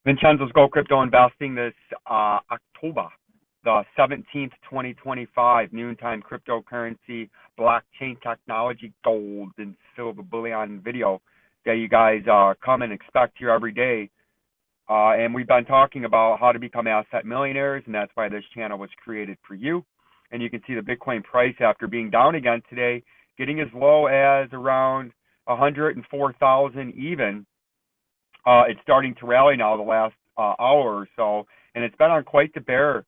Vincenzo's Go Crypto Investing this October the 17th, 2025, noontime cryptocurrency, blockchain technology, gold, and silver bullion video that you guys come and expect here every day. And we've been talking about how to become asset millionaires, and that's why this channel was created for you. And you can see the Bitcoin price after being down again today, getting as low as around 104,000 even. It's starting to rally now the last hour or so, and it's been on quite the bear.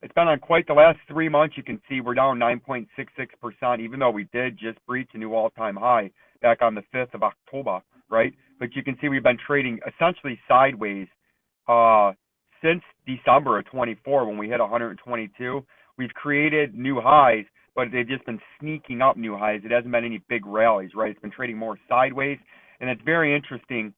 It's been on quite the last 3 months. You can see we're down 9.66%, even though we did just breach a new all-time high back on the 5th of October, right? But you can see we've been trading essentially sideways since December of 24 when we hit 122. We've created new highs, but they've just been sneaking up new highs. It hasn't been any big rallies, right? It's been trading more sideways, and it's very interesting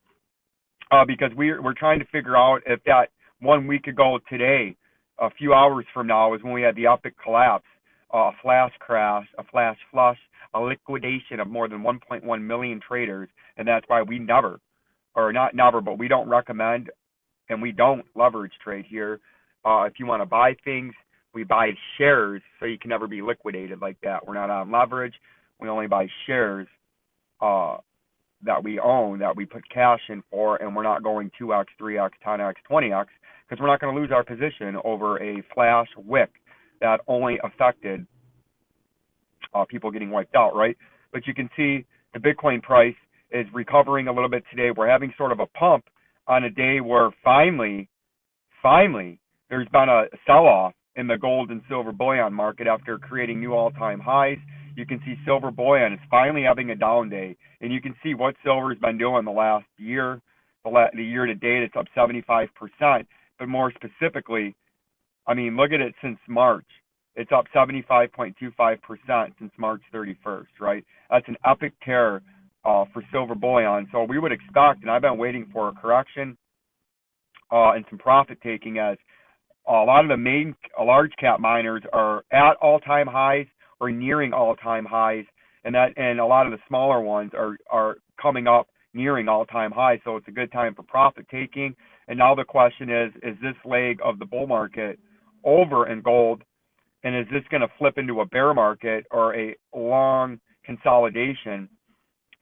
because we're trying to figure out if that 1 week ago today, a few hours from now, is when we had the epic collapse, a flash crash, a flash flush, a liquidation of more than 1.1 million traders, and that's why we never, or not never, but we don't recommend and we don't leverage trade here. If you want to buy things, we buy shares, so you can never be liquidated like that. We're not on leverage. We only buy shares that we own, that we put cash in for, and we're not going 2x, 3x, 10x, 20x, because we're not going to lose our position over a flash wick that only affected people getting wiped out, right? But you can see the Bitcoin price is recovering a little bit today. We're having sort of a pump on a day where finally, there's been a sell-off in the gold and silver bullion market after creating new all-time highs. You can see silver bullion is finally having a down day, and you can see what silver's been doing the last year. The year to date, it's up 75%. But more specifically, I mean, look at it since March. It's up 75.25% since March 31st, right? That's an epic tear for silver bullion. So we would expect, and I've been waiting for a correction and some profit taking, as a lot of the large cap miners are at all-time highs or nearing all-time highs, and a lot of the smaller ones are coming up nearing all-time highs. So it's a good time for profit taking. And now the question is this leg of the bull market over in gold, and is this going to flip into a bear market or a long consolidation,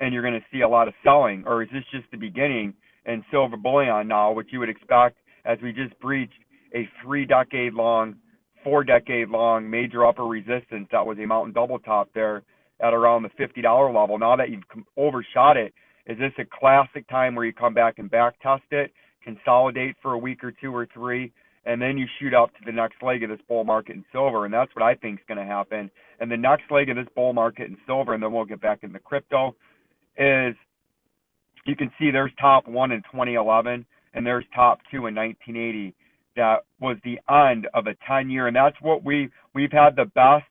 and you're going to see a lot of selling? Or is this just the beginning in silver bullion now, which you would expect, as we just breached a 3-decade-long, 4-decade-long major upper resistance that was a mountain double top there at around the $50 level. Now that you've overshot it, is this a classic time where you come back and back test it, consolidate for a week or two or three, and then you shoot up to the next leg of this bull market in silver? And that's what I think is going to happen. And the next leg of this bull market in silver, and then we'll get back into crypto, is you can see there's top 1 in 2011, and there's top 2 in 1980. That was the end of a 10-year, and that's what we've had the best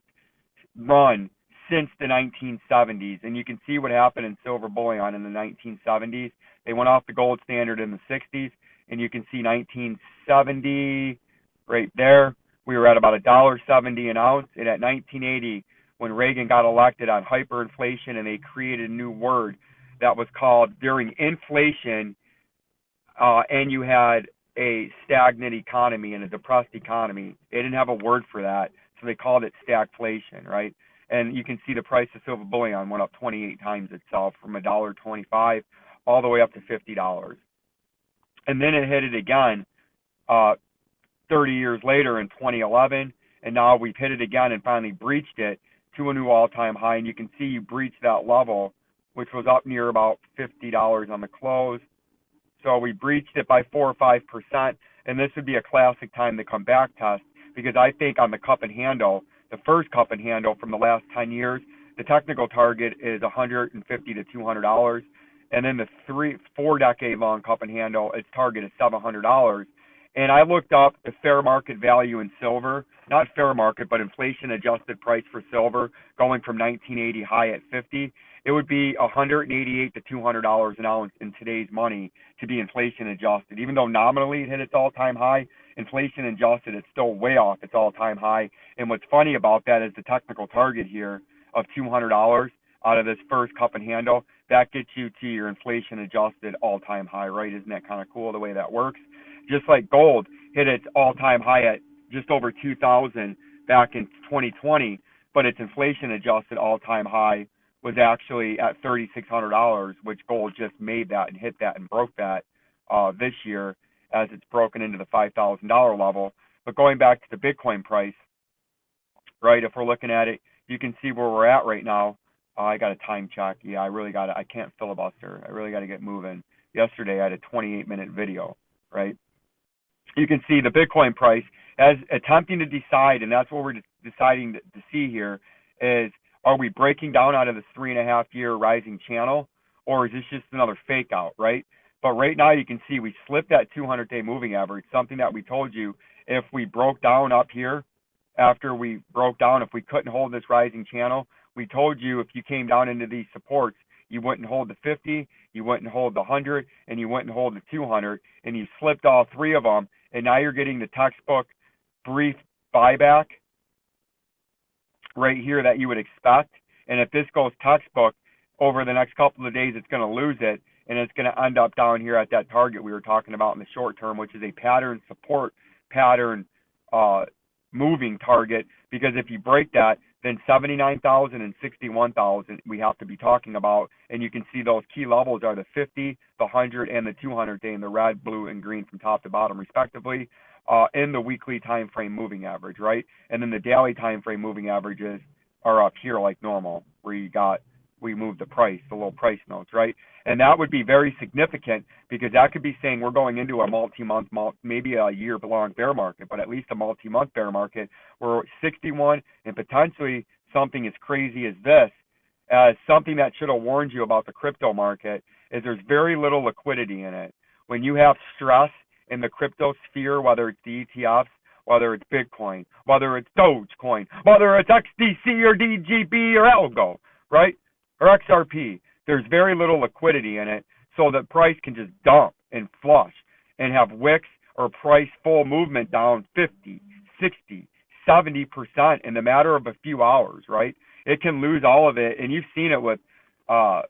run since the 1970s. And you can see what happened in silver bullion in the 1970s. They went off the gold standard in the 60s, and you can see 1970 right there. We were at about $1.70 an ounce, and at 1980, when Reagan got elected on hyperinflation, and they created a new word that was called, during inflation, and you had a stagnant economy and a depressed economy. They didn't have a word for that, so they called it stagflation, right? And you can see the price of silver bullion went up 28 times itself, from $1.25 all the way up to $50. And then it hit it again 30 years later in 2011, and now we've hit it again and finally breached it to a new all-time high. And you can see you breached that level, which was up near about $50 on the close. So we breached it by 4 or 5%, and this would be a classic time to come back test, because I think on the cup and handle, the first cup and handle from the last 10 years, the technical target is $150 to $200, and then the 4-decade-long cup and handle, its target is $700. And I looked up the fair market value in silver, not fair market, but inflation-adjusted price for silver, going from 1980 high at 50. It would be $188 to $200 an ounce in today's money to be inflation-adjusted. Even though nominally it hit its all-time high, inflation-adjusted, it's still way off its all-time high. And what's funny about that is the technical target here of $200 out of this first cup and handle, that gets you to your inflation-adjusted all-time high, right? Isn't that kind of cool the way that works? just like gold hit its all-time high at just over 2,000 back in 2020, but its inflation-adjusted all-time high was actually at $3,600, which gold just made that and hit that and broke that this year as it's broken into the $5,000 level. But going back to the Bitcoin price, right, if we're looking at it, you can see where we're at right now. I got a time check. Yeah, I can't filibuster. I really got to get moving. Yesterday I had a 28-minute video, right? You can see the Bitcoin price as attempting to decide, and that's what we're deciding to see here, is are we breaking down out of this 3.5-year rising channel, or is this just another fake out, right? But right now you can see we slipped that 200-day moving average, something that we told you if we broke down up here, after we broke down, if we couldn't hold this rising channel, we told you if you came down into these supports, you wouldn't hold the 50, you wouldn't hold the 100, and you wouldn't hold the 200, and you slipped all three of them, and now you're getting the textbook brief buyback right here that you would expect. And if this goes textbook, over the next couple of days, it's going to lose it, and it's going to end up down here at that target we were talking about in the short term, which is a pattern support, pattern moving target, because if you break that, then 79,000 and 61,000 we have to be talking about, and you can see those key levels are the 50, the 100, and the 200 day in the red, blue, and green from top to bottom respectively, in the weekly time frame moving average, right? And then the daily time frame moving averages are up here like normal, where we moved the price, the little price notes, right? And that would be very significant, because that could be saying we're going into a multi-month, maybe a year-long bear market, but at least a multi-month bear market where 61 and potentially something as crazy as this, as something that should have warned you about the crypto market, is there's very little liquidity in it. When you have stress in the crypto sphere, whether it's the ETFs, whether it's Bitcoin, whether it's Dogecoin, whether it's XDC or DGB or Algo, right? Or XRP, there's very little liquidity in it, so the price can just dump and flush and have wicks or price full movement down 50, 60, 70% in the matter of a few hours, right? It can lose all of it, and you've seen it with the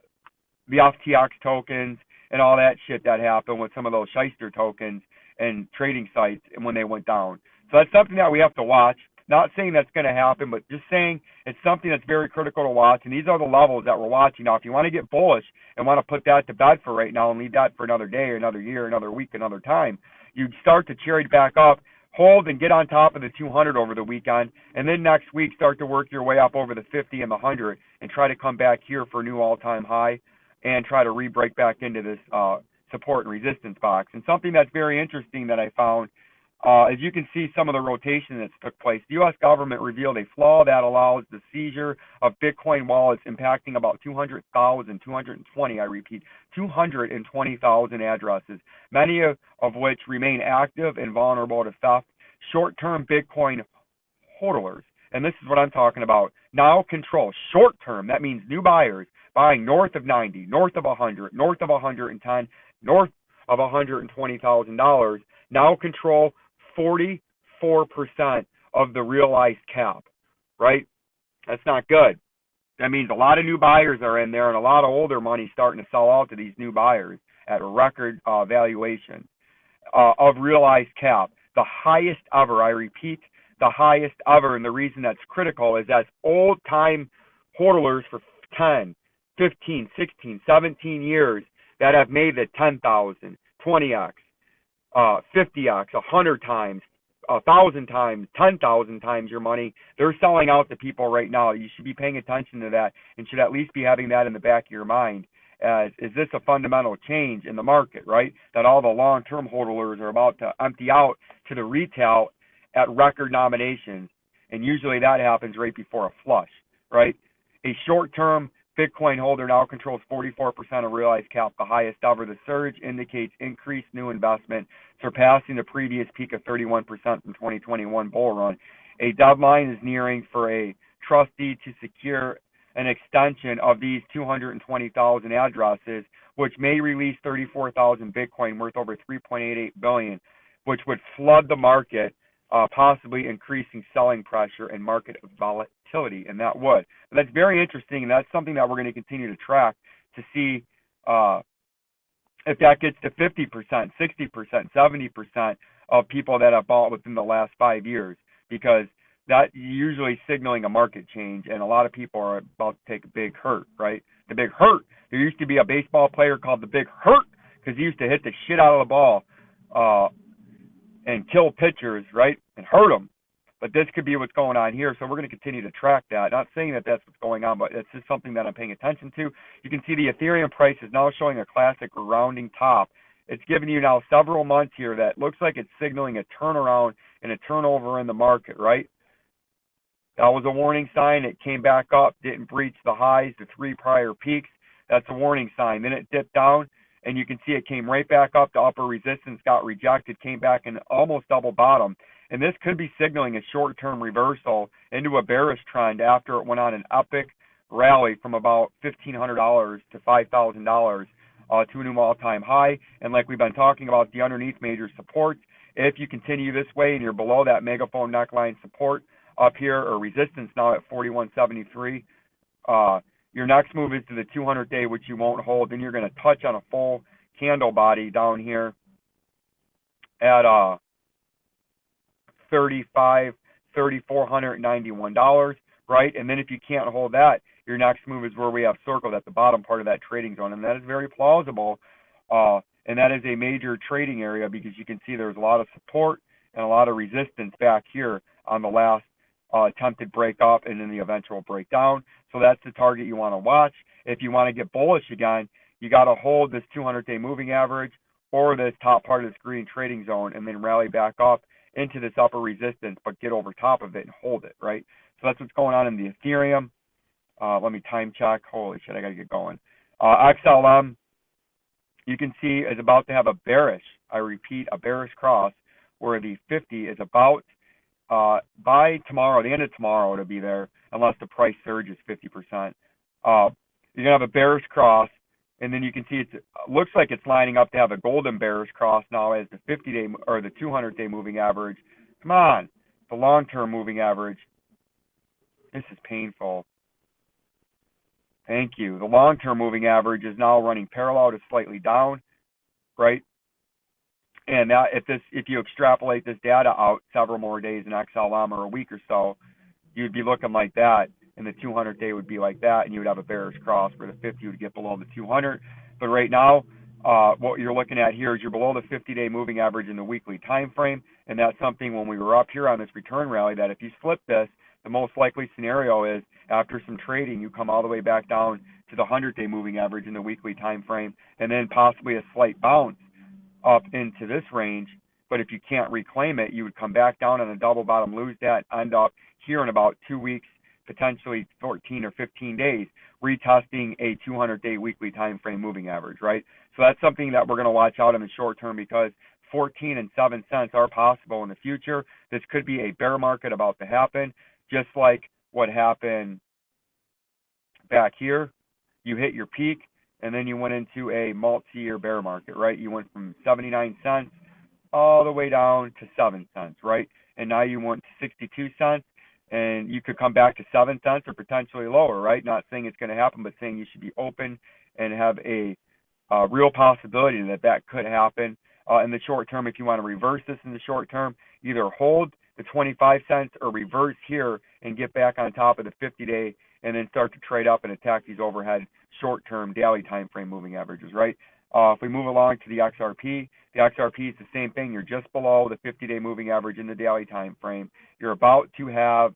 FTX tokens and all that shit that happened with some of those shyster tokens and trading sites and when they went down. So that's something that we have to watch. Not saying that's going to happen, but just saying it's something that's very critical to watch. And these are the levels that we're watching. Now, if you want to get bullish and want to put that to bed for right now and leave that for another day or another year, another week, another time, you'd start to cherry back up, hold and get on top of the 200 over the weekend, and then next week start to work your way up over the 50 and the 100 and try to come back here for a new all-time high and try to re-break back into this support and resistance box. And something that's very interesting that I found, as you can see some of the rotation that's took place, the U.S. government revealed a flaw that allows the seizure of Bitcoin wallets impacting about 220, I repeat, 220,000 addresses, many of which remain active and vulnerable to theft. Short-term Bitcoin hodlers, and this is what I'm talking about, now control short-term, that means new buyers buying north of 90, north of 100, north of 110, north of $120,000, now control 44% of the realized cap, right? That's not good. That means a lot of new buyers are in there and a lot of older money starting to sell out to these new buyers at a record valuation of realized cap. The highest ever, I repeat, the highest ever. And the reason that's critical is that's old-time hodlers for 10, 15, 16, 17 years that have made the 10,000, 20x, 50x, 100 times, 1,000 times, 10,000 times your money. They're selling out to people right now. You should be paying attention to that and should at least be having that in the back of your mind. As is this a fundamental change in the market, right? That all the long-term hodlers are about to empty out to the retail at record nominations, and usually that happens right before a flush, right? A short-term Bitcoin holder now controls 44% of realized cap, the highest ever. The surge indicates increased new investment, surpassing the previous peak of 31% from 2021 bull run. A deadline is nearing for a trustee to secure an extension of these 220,000 addresses, which may release 34,000 Bitcoin worth over $3.88 billion, which would flood the market, possibly increasing selling pressure and market volatility, and that would. But that's very interesting, and that's something that we're going to continue to track to see if that gets to 50%, 60%, 70% of people that have bought within the last 5 years, because that usually signaling a market change, and a lot of people are about to take a big hurt, right? The big hurt. There used to be a baseball player called the Big Hurt because he used to hit the shit out of the ball and kill pitchers, right, and hurt them. But this could be what's going on here, so we're going to continue to track that. Not saying that that's what's going on, but it's just something that I'm paying attention to. You can see the Ethereum price is now showing a classic rounding top. It's giving you now several months here that looks like it's signaling a turnaround and a turnover in the market, right? That was a warning sign. It came back up, didn't breach the highs, the 3 prior peaks. That's a warning sign. Then it dipped down, and you can see it came right back up to upper resistance, got rejected, came back and almost double bottom. And this could be signaling a short-term reversal into a bearish trend after it went on an epic rally from about $1,500 to $5,000 to a new all-time high. And like we've been talking about, the underneath major supports, if you continue this way and you're below that megaphone neckline support up here, or resistance now at 41.73, your next move is to the 200-day, which you won't hold. Then you're going to touch on a full candle body down here at $3,491, right? And then if you can't hold that, your next move is where we have circled at the bottom part of that trading zone, and that is very plausible. And that is a major trading area because you can see there's a lot of support and a lot of resistance back here on the last attempted break up and then the eventual breakdown. So that's the target you want to watch. If you want to get bullish again, you got to hold this 200-day moving average or this top part of this green trading zone and then rally back up into this upper resistance, but get over top of it and hold it, right? So that's what's going on in the Ethereum. Let me time check. Holy shit, I got to get going. XLM, you can see, is about to have a bearish, I repeat, a bearish cross where the 50 is about, by tomorrow, the end of tomorrow, to be there, unless the price surges 50%. You're going to have a bearish cross, and then you can see it looks like it's lining up to have a golden bearish cross now as the 50-day or the 200-day moving average. Come on, the long-term moving average. This is painful. Thank you. The long-term moving average is now running parallel to slightly down, right? And that if you extrapolate this data out several more days in XLM or a week or so, you'd be looking like that, and the 200-day would be like that, and you would have a bearish cross where the 50 would get below the 200. But right now, what you're looking at here is you're below the 50-day moving average in the weekly time frame, and that's something when we were up here on this return rally that if you slip this, the most likely scenario is after some trading, you come all the way back down to the 100-day moving average in the weekly time frame, and then possibly a slight bounce up into this range. But if you can't reclaim it, you would come back down on a double bottom, lose that, end up here in about 2 weeks, potentially 14 or 15 days, retesting a 200-day weekly time frame moving average, right? So that's something that we're going to watch out in the short term because 14 and 7 cents are possible in the future. This could be a bear market about to happen, just like what happened back here. You hit your peak, and then you went into a multi-year bear market, right? You went from 79 cents all the way down to 7 cents, right? And now you went to 62 cents, and you could come back to 7 cents or potentially lower, right? Not saying it's going to happen, but saying you should be open and have a real possibility that that could happen in the short term. If you want to reverse this in the short term, either hold the 25 cents or reverse here and get back on top of the 50-day and then start to trade up and attack these overhead short-term daily time frame moving averages, right? If we move along to the XRP is the same thing. You're just below the 50-day moving average in the daily time frame. You're about to have,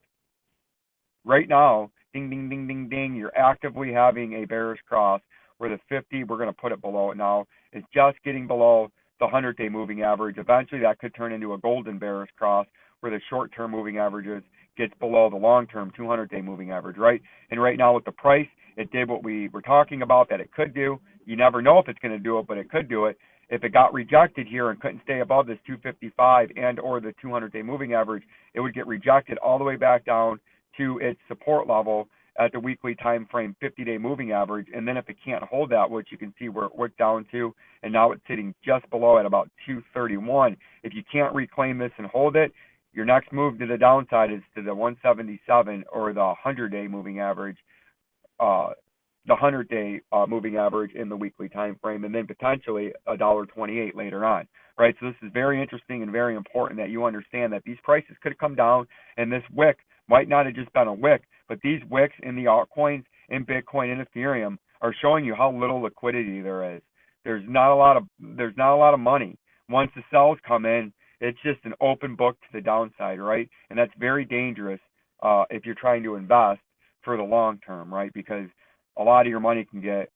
right now, ding, ding, ding, ding, ding, you're actively having a bearish cross where the 50, we're going to put it below it now, is just getting below the 100-day moving average. Eventually, that could turn into a golden bearish cross where the short-term moving averages gets below the long-term 200-day moving average, right? And right now with the price, it did what we were talking about that it could do. You never know if it's going to do it, but it could do it. If it got rejected here and couldn't stay above this 255 and or the 200-day moving average, it would get rejected all the way back down to its support level at the weekly time frame 50-day moving average. And then if it can't hold that, which you can see where it worked down to, and now it's sitting just below at about 231. If you can't reclaim this and hold it, your next move to the downside is to the 177 or the 100-day moving average the 100-day moving average in the weekly time frame, and then potentially $1.28 later on, right? So this is very interesting and very important that you understand that these prices could come down, and this wick might not have just been a wick, but these wicks in the altcoins, in Bitcoin and Ethereum, are showing you how little liquidity there is. There's not a lot of money. Once the sells come in, it's just an open book to the downside, right? And that's very dangerous if you're trying to invest for the long term, right? Because a lot of your money can get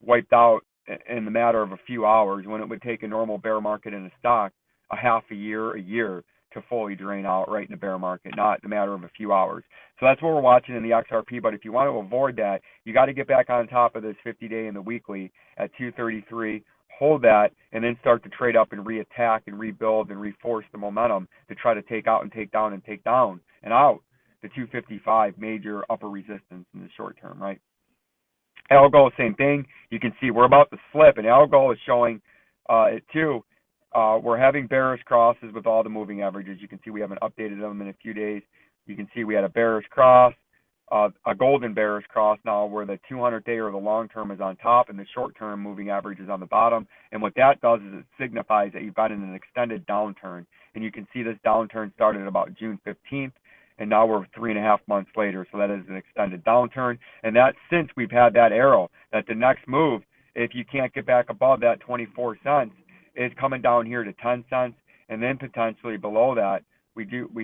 wiped out in the matter of a few hours, when it would take a normal bear market in a stock a half a year to fully drain out right in a bear market, not in a matter of a few hours. So that's what we're watching in the XRP. But if you want to avoid that, you got to get back on top of this 50-day and the weekly at 233, hold that, and then start to trade up and reattack and rebuild and reforce the momentum to try to take out and take down and take down and out the 255 major upper resistance in the short term, right? Algo, same thing. You can see we're about to slip, and Algo is showing it too. We're having bearish crosses with all the moving averages. You can see we haven't updated them in a few days. You can see we had a bearish cross, a golden bearish cross now, where the 200-day or the long term is on top and the short term moving average is on the bottom. And what that does is it signifies that you've been in an extended downturn. And you can see this downturn started about June 15th. And now we're 3.5 months later, so that is an extended downturn. And that's since we've had that arrow, that the next move, if you can't get back above that 24 cents, is coming down here to 10 cents, and then potentially below that,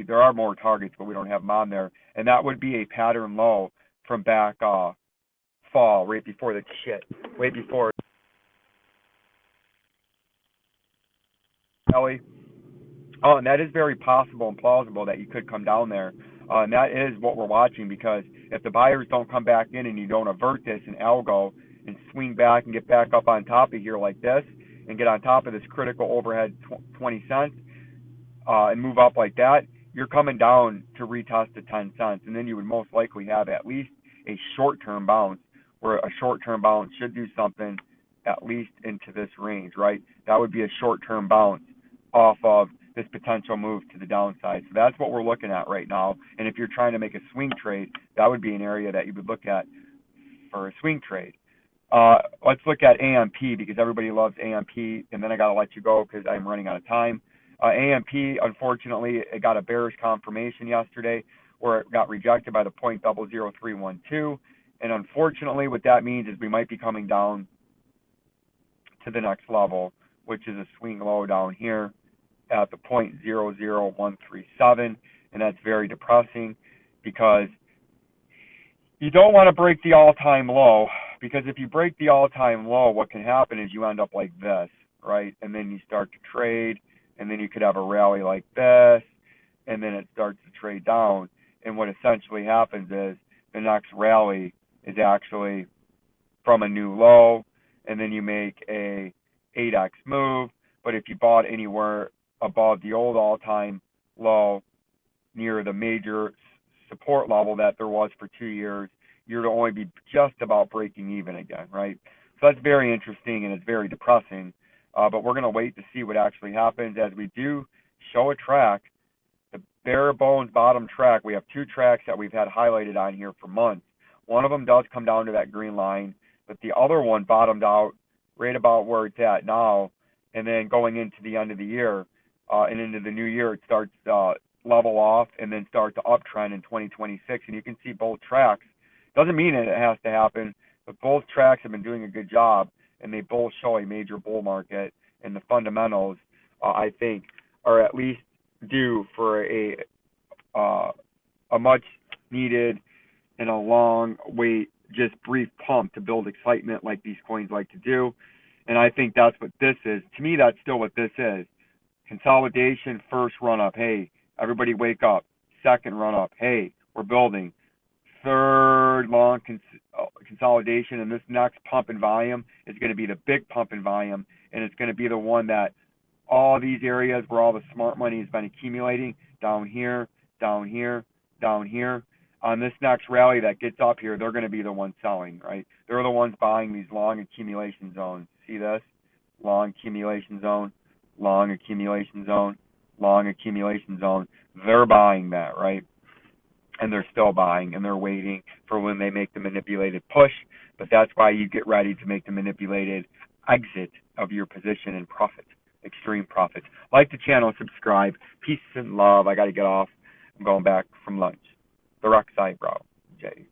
there are more targets, but we don't have them on there, and that would be a pattern low from back fall, right before the right before Kelly. Oh, and that is very possible and plausible that you could come down there. And that is what we're watching, because if the buyers don't come back in and you don't avert this in algo and swing back and get back up on top of here like this and get on top of this critical overhead 20 cents and move up like that, you're coming down to retest the 10 cents. And then you would most likely have at least a short-term bounce, where a short-term bounce should do something at least into this range, right? That would be a short-term bounce off of this potential move to the downside. So that's what we're looking at right now. And if you're trying to make a swing trade, that would be an area that you would look at for a swing trade. Let's look at AMP, because everybody loves AMP, and then I got to let you go because I'm running out of time. AMP, unfortunately, it got a bearish confirmation yesterday where it got rejected by the 0.00312. And unfortunately, what that means is we might be coming down to the next level, which is a swing low down here at the 0.00137, and that's very depressing, because you don't want to break the all-time low, because if you break the all-time low, what can happen is you end up like this, right? And then you start to trade, and then you could have a rally like this, and then it starts to trade down. And what essentially happens is the next rally is actually from a new low, and then you make a 8x move. But if you bought anywhere above the old all-time low near the major support level that there was for 2 years, you're to only be just about breaking even again, right? So that's very interesting, and it's very depressing. But we're going to wait to see what actually happens. As we do show a track, the bare bones bottom track, we have 2 tracks that we've had highlighted on here for months. One of them does come down to that green line, but the other one bottomed out right about where it's at now. And then going into the end of the year and into the new year, it starts level off and then start to uptrend in 2026. And you can see both tracks. Doesn't mean it has to happen, but both tracks have been doing a good job, and they both show a major bull market. And the fundamentals, I think, are at least due for a much needed and a long wait, just brief pump to build excitement like these coins like to do. And I think that's what this is. To me, that's still what this is. Consolidation, first run up. Hey, everybody wake up. Second run up. Hey, we're building. Third long consolidation, and this next pump in volume is going to be the big pump in volume, and it's going to be the one that all these areas where all the smart money has been accumulating, down here, down here, down here. On this next rally that gets up here, they're going to be the ones selling, right? They're the ones buying these long accumulation zones. See this? Long accumulation zone, long accumulation zone, long accumulation zone. They're buying that, right? And they're still buying, and they're waiting for when they make the manipulated push But that's why you get ready to make the manipulated exit of your position and profit, extreme profits. Like the channel, subscribe. Peace and love. I got to get off. I'm going back from lunch. The Rock Side Bro, Jay.